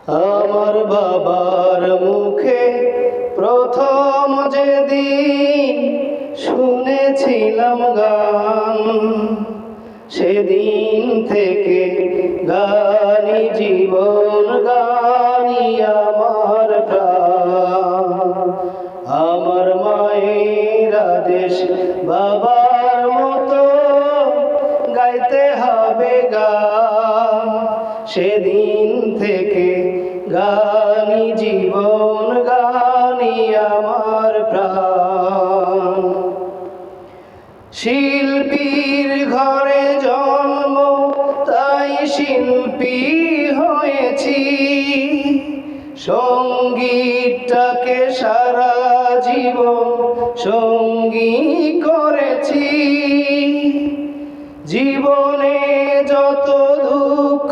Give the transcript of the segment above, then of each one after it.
আমার বাবার মুখে প্রথম যেদিন শুনেছিলাম গান, সেদিন থেকে গানি জীবন, গানি আমার প্রাণ। আমার মায়ের আদেশ বাবার মতো গাইতে হবে গান, সেদিন থেকে গানি জীবন, গানি আমার প্রাণ। শিল্পীর ঘরে জন্ম, তাই শিল্পী হয়েছি, সঙ্গীতটাকে সারা জীবন সঙ্গী করেছি। জীবনে যত দুঃখ,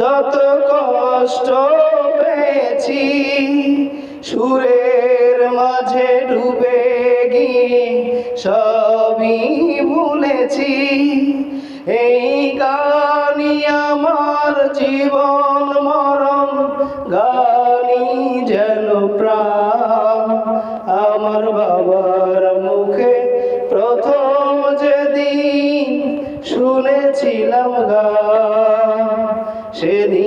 যত কষ্ট পেয়েছি, সুরের মাঝে ডুবে গিয়ে সবই ভুলেছি। এই গানই আমার জীবন মরণ, গানই যেন প্রাণ। আমার বাবার মুখে প্রথম যেদিন শুনেছিলাম গান, সেদিন